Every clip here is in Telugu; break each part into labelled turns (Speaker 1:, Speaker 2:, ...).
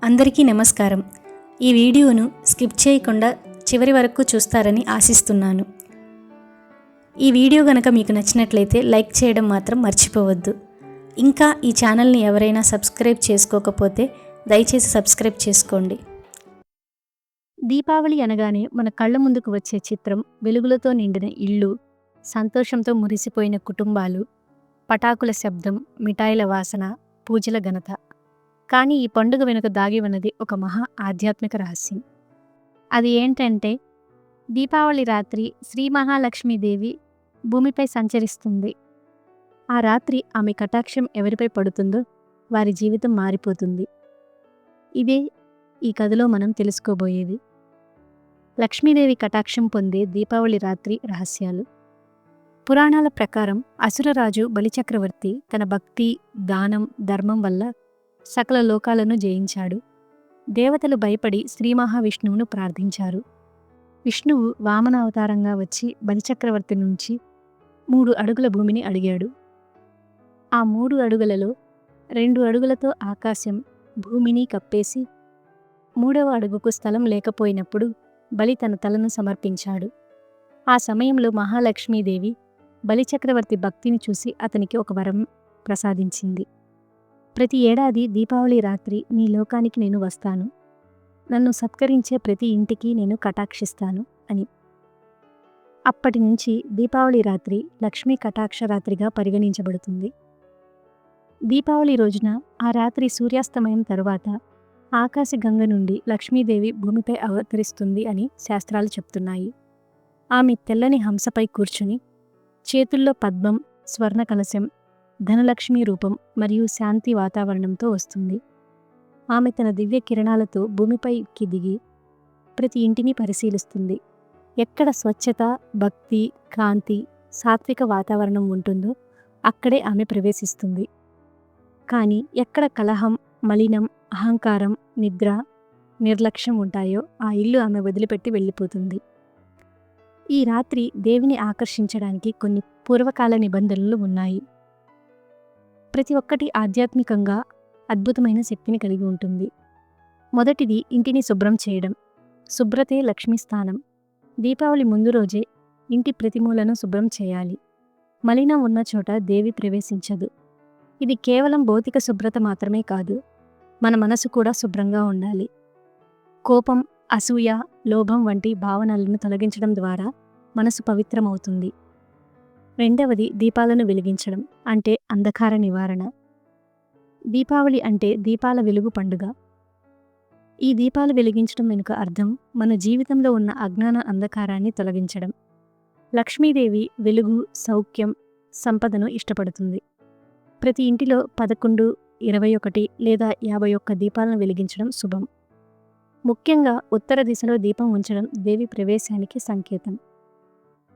Speaker 1: అందరికీ నమస్కారం. ఈ వీడియోను స్కిప్ చేయకుండా చివరి వరకు చూస్తారని ఆశిస్తున్నాను. ఈ వీడియో గనక మీకు నచ్చినట్లయితే లైక్ చేయడం మాత్రం మర్చిపోవద్దు. ఇంకా ఈ ఛానల్ని ఎవరైనా సబ్స్క్రైబ్ చేసుకోకపోతే దయచేసి సబ్స్క్రైబ్ చేసుకోండి. దీపావళి అనగానే మన కళ్ళ ముందుకు వచ్చే చిత్రం వెలుగులతో నిండిన ఇళ్ళు, సంతోషంతో మురిసిపోయిన కుటుంబాలు, పటాకుల శబ్దం, మిఠాయిల వాసన, పూజల ఘనత. కానీ ఈ పండుగ వెనుక దాగి ఉన్నది ఒక మహా ఆధ్యాత్మిక రహస్యం. అది ఏంటంటే, దీపావళి రాత్రి శ్రీ మహాలక్ష్మీదేవి భూమిపై సంచరిస్తుంది. ఆ రాత్రి ఆమె కటాక్షం ఎవరిపై పడుతుందో వారి జీవితం మారిపోతుంది. ఇదే ఈ కథలో మనం తెలుసుకోబోయేది. లక్ష్మీదేవి కటాక్షం పొందే దీపావళి రాత్రి రహస్యాలు. పురాణాల ప్రకారం అసురరాజు బలిచక్రవర్తి తన భక్తి, దానం, ధర్మం వల్ల సకల లోకాలను జయించాడు. దేవతలు భయపడి శ్రీ మహావిష్ణువును ప్రార్థించారు. విష్ణువు వామన అవతారంగా వచ్చి బలిచక్రవర్తి నుంచి 3 అడుగుల భూమిని అడిగాడు. ఆ 3 అడుగులలో 2 అడుగులతో ఆకాశం, భూమిని కప్పేసి 3వ అడుగుకు స్థలం లేకపోయినప్పుడు బలి తన తలను సమర్పించాడు. ఆ సమయంలో మహాలక్ష్మీదేవి బలిచక్రవర్తి భక్తిని చూసి అతనికి ఒక వరం ప్రసాదించింది. ప్రతి ఏడాది దీపావళి రాత్రి నీ లోకానికి నేను వస్తాను. నన్ను సత్కరించే ప్రతి ఇంటికి నేను కటాక్షిస్తాను అని. అప్పటి నుంచి దీపావళి రాత్రి లక్ష్మీ కటాక్ష రాత్రిగా పరిగణించబడుతుంది. దీపావళి రోజున ఆ రాత్రి సూర్యాస్తమయం తరువాత ఆకాశగంగ నుండి లక్ష్మీదేవి భూమిపై అవతరిస్తుంది అని శాస్త్రాలు చెప్తున్నాయి. ఆమె తెల్లని హంసపై కూర్చుని చేతుల్లో పద్మం, స్వర్ణ కలశం, ధనలక్ష్మి రూపం మరియు శాంతి వాతావరణంతో వస్తుంది. ఆమె తన దివ్య కిరణాలతో భూమిపైకి దిగి ప్రతి ఇంటిని పరిశీలిస్తుంది. ఎక్కడ స్వచ్ఛత, భక్తి, కాంతి, సాత్విక వాతావరణం ఉంటుందో అక్కడే ఆమె ప్రవేశిస్తుంది. కానీ ఎక్కడ కలహం, మలినం, అహంకారం, నిద్ర, నిర్లక్ష్యం ఉంటాయో ఆ ఇల్లు ఆమె వదిలిపెట్టి వెళ్ళిపోతుంది. ఈ రాత్రి దేవిని ఆకర్షించడానికి కొన్ని పూర్వకాల నిబంధనలు ఉన్నాయి. ప్రతి ఒక్కటి ఆధ్యాత్మికంగా అద్భుతమైన శక్తిని కలిగి ఉంటుంది. మొదటిది ఇంటిని శుభ్రం చేయడం. శుభ్రతే లక్ష్మీ స్థానం. దీపావళి ముందు రోజే ఇంటి ప్రతి మూలను శుభ్రం చేయాలి. మలినం ఉన్న చోట దేవి ప్రవేశించదు. ఇది కేవలం భౌతిక శుభ్రత మాత్రమే కాదు, మన మనసు కూడా శుభ్రంగా ఉండాలి. కోపం, అసూయ, లోభం వంటి భావనలను తొలగించడం ద్వారా మనసు పవిత్రమవుతుంది. రెండవది దీపాలను వెలిగించడం, అంటే అంధకార నివారణ. దీపావళి అంటే దీపాల వెలుగు పండుగ. ఈ దీపాలు వెలిగించడం వెనుక అర్థం మన జీవితంలో ఉన్న అజ్ఞాన అంధకారాన్ని తొలగించడం. లక్ష్మీదేవి వెలుగు, సౌఖ్యం, సంపదను ఇష్టపడుతుంది. ప్రతి ఇంటిలో 11, 21 లేదా 51 దీపాలను వెలిగించడం శుభం. ముఖ్యంగా ఉత్తర దిశలో దీపం ఉంచడం దేవి ప్రవేశానికి సంకేతం.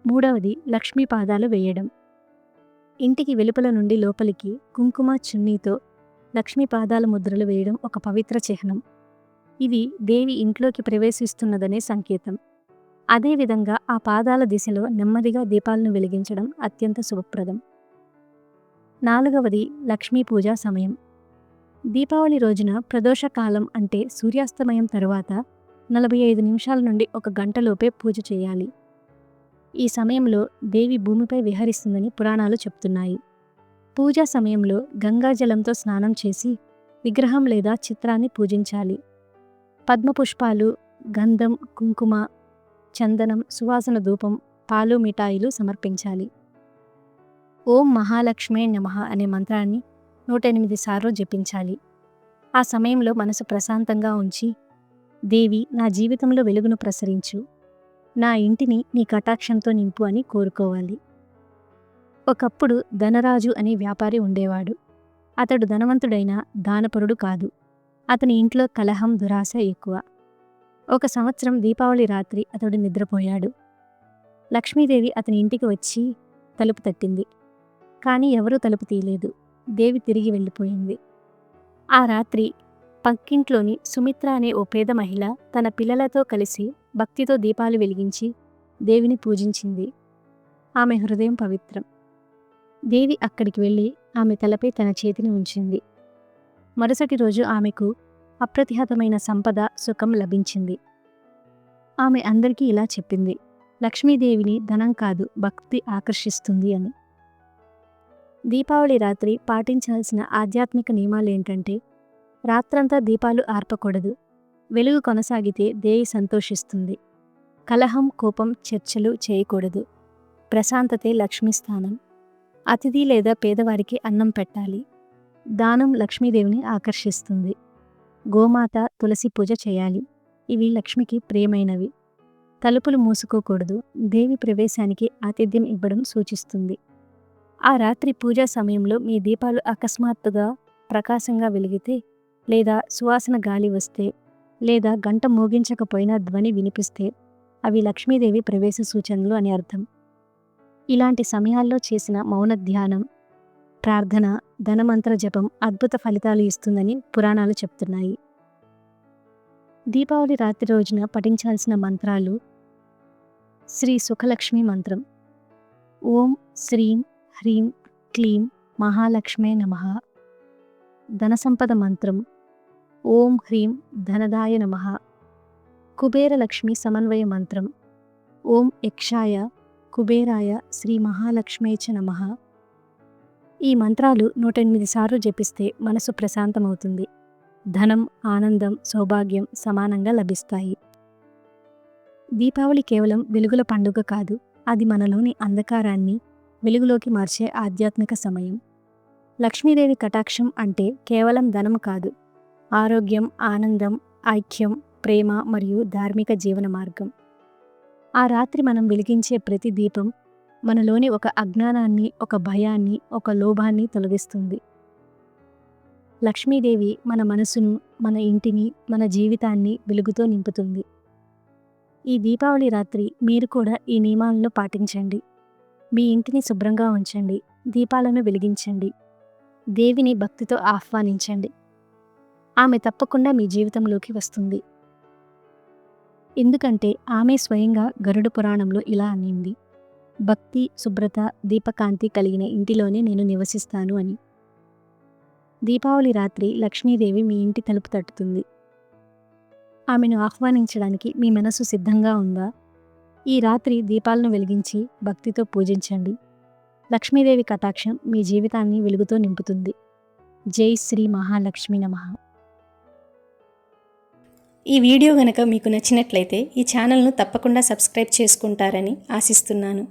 Speaker 1: మూడవది లక్ష్మీ పాదాలు వేయడం. ఇంటికి వెలుపల నుండి లోపలికి కుంకుమ, చున్నీతో లక్ష్మీ పాదాల ముద్రలు వేయడం ఒక పవిత్ర చిహ్నం. ఇది దేవి ఇంట్లోకి ప్రవేశిస్తున్నదనే సంకేతం. అదేవిధంగా ఆ పాదాల దిశలో నెమ్మదిగా దీపాలను వెలిగించడం అత్యంత శుభప్రదం. నాలుగవది లక్ష్మీ పూజా సమయం. దీపావళి రోజున ప్రదోషకాలం అంటే సూర్యాస్తమయం తరువాత 45 నిమిషాల నుండి 1 గంటలోపే పూజ చేయాలి. ఈ సమయంలో దేవి భూమిపై విహరిస్తుందని పురాణాలు చెప్తున్నాయి. పూజా సమయంలో గంగాజలంతో స్నానం చేసి విగ్రహం లేదా చిత్రాన్ని పూజించాలి. పద్మపుష్పాలు, గంధం, కుంకుమ, చందనం, సువాసన ధూపం, పాలు, మిఠాయిలు సమర్పించాలి. ఓం మహాలక్ష్మే నమః అనే మంత్రాన్ని 108 సార్లు జపించాలి. ఆ సమయంలో మనసు ప్రశాంతంగా ఉంచి, దేవి నా జీవితంలో వెలుగును ప్రసరించు, నా ఇంటిని నీ కటాక్షంతో నింపు అని కోరుకోవాలి. ఒకప్పుడు ధనరాజు అనే వ్యాపారి ఉండేవాడు. అతడు ధనవంతుడైన దానపరుడు కాదు. అతని ఇంట్లో కలహం, దురాశ ఎక్కువ. ఒక సంవత్సరం దీపావళి రాత్రి అతడు నిద్రపోయాడు. లక్ష్మీదేవి అతని ఇంటికి వచ్చి తలుపు తట్టింది. కానీ ఎవరూ తలుపు తీయలేదు. దేవి తిరిగి వెళ్ళిపోయింది. ఆ రాత్రి పక్కింట్లోని సుమిత్ర అనే ఓ పేద మహిళ తన పిల్లలతో కలిసి భక్తితో దీపాలు వెలిగించి దేవిని పూజించింది. ఆమె హృదయం పవిత్రం. దేవి అక్కడికి వెళ్ళి ఆమె తలపై తన చేతిని ఉంచింది. మరుసటి రోజు ఆమెకు అప్రతిహతమైన సంపద, సుఖం లభించింది. ఆమె అందరికీ ఇలా చెప్పింది, లక్ష్మీదేవిని ధనం కాదు భక్తి ఆకర్షిస్తుంది అని. దీపావళి రాత్రి పాటించాల్సిన ఆధ్యాత్మిక నియమాలేంటంటే, రాత్రంతా దీపాలు ఆర్పకూడదు. వెలుగు కొనసాగితే దేవి సంతోషిస్తుంది. కలహం, కోపం, చర్చలు చేయకూడదు. ప్రశాంతతే లక్ష్మీస్థానం. అతిథి లేదా పేదవారికి అన్నం పెట్టాలి. దానం లక్ష్మీదేవిని ఆకర్షిస్తుంది. గోమాత, తులసి పూజ చేయాలి. ఇవి లక్ష్మికి ప్రియమైనవి. తలుపులు మూసుకోకూడదు. దేవి ప్రవేశానికి ఆతిథ్యం ఇవ్వడం సూచిస్తుంది. ఆ రాత్రి పూజా సమయంలో మీ దీపాలు అకస్మాత్తుగా ప్రకాశంగా వెలిగితే, లేదా సువాసన గాలి వస్తే, లేదా గంట మోగించకపోయినా ధ్వని వినిపిస్తే అవి లక్ష్మీదేవి ప్రవేశ సూచనలు అని అర్థం. ఇలాంటి సమయాల్లో చేసిన మౌన ధ్యానం, ప్రార్థన, ధనమంత్ర జపం అద్భుత ఫలితాలు ఇస్తుందని పురాణాలు చెప్తున్నాయి. దీపావళి రాత్రి రోజున పఠించాల్సిన మంత్రాలు: శ్రీ సుఖలక్ష్మి మంత్రం. ఓం శ్రీం హ్రీం క్లీం మహాలక్ష్మే నమః. ధనసంపద మంత్రం. ఓం హ్రీం ధనదాయ నమః. కుబేరలక్ష్మి సమన్వయ మంత్రం. ఓం యక్షాయ కుబేరాయ శ్రీ మహాలక్ష్మే చ నమః. ఈ మంత్రాలు 108 సార్లు జపిస్తే మనసు ప్రశాంతమవుతుంది. ధనం, ఆనందం, సౌభాగ్యం సమానంగా లభిస్తాయి. దీపావళి కేవలం వెలుగుల పండుగ కాదు, అది మనలోని అంధకారాన్ని వెలుగులోకి మార్చే ఆధ్యాత్మిక సమయం. లక్ష్మీదేవి కటాక్షం అంటే కేవలం ధనం కాదు, ఆరోగ్యం, ఆనందం, ఐక్యం, ప్రేమ మరియు ధార్మిక జీవన మార్గం. ఆ రాత్రి మనం వెలిగించే ప్రతి దీపం మనలోని ఒక అజ్ఞానాన్ని, ఒక భయాన్ని, ఒక లోభాన్ని తొలగిస్తుంది. లక్ష్మీదేవి మన మనసును, మన ఇంటిని, మన జీవితాన్ని వెలుగుతో నింపుతుంది. ఈ దీపావళి రాత్రి మీరు కూడా ఈ నియమాలను పాటించండి. మీ ఇంటిని శుభ్రంగా ఉంచండి, దీపాలను వెలిగించండి, దేవిని భక్తితో ఆహ్వానించండి. ఆమె తప్పకుండా మీ జీవితంలోకి వస్తుంది. ఎందుకంటే ఆమె స్వయంగా గరుడ పురాణంలో ఇలా అనింది, భక్తి, శుభ్రత, దీపకాంతి కలిగిన ఇంటిలోనే నేను నివసిస్తాను అని. దీపావళి రాత్రి లక్ష్మీదేవి మీ ఇంటి తలుపు తట్టుతుంది. ఆమెను ఆహ్వానించడానికి మీ మనసు సిద్ధంగా ఉందా? ఈ రాత్రి దీపాలను వెలిగించి భక్తితో పూజించండి. లక్ష్మీదేవి కటాక్షం మీ జీవితాన్ని వెలుగుతో నింపుతుంది. జై శ్రీ మహాలక్ష్మి నమః.
Speaker 2: ఈ వీడియో గనక మీకు నచ్చినట్లయితే ఈ ఛానల్ను తప్పకుండా సబ్స్క్రైబ్ చేసుకుంటారని ఆశిస్తున్నాను.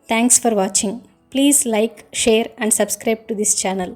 Speaker 2: Thanks for watching. Please like, share and subscribe to this channel.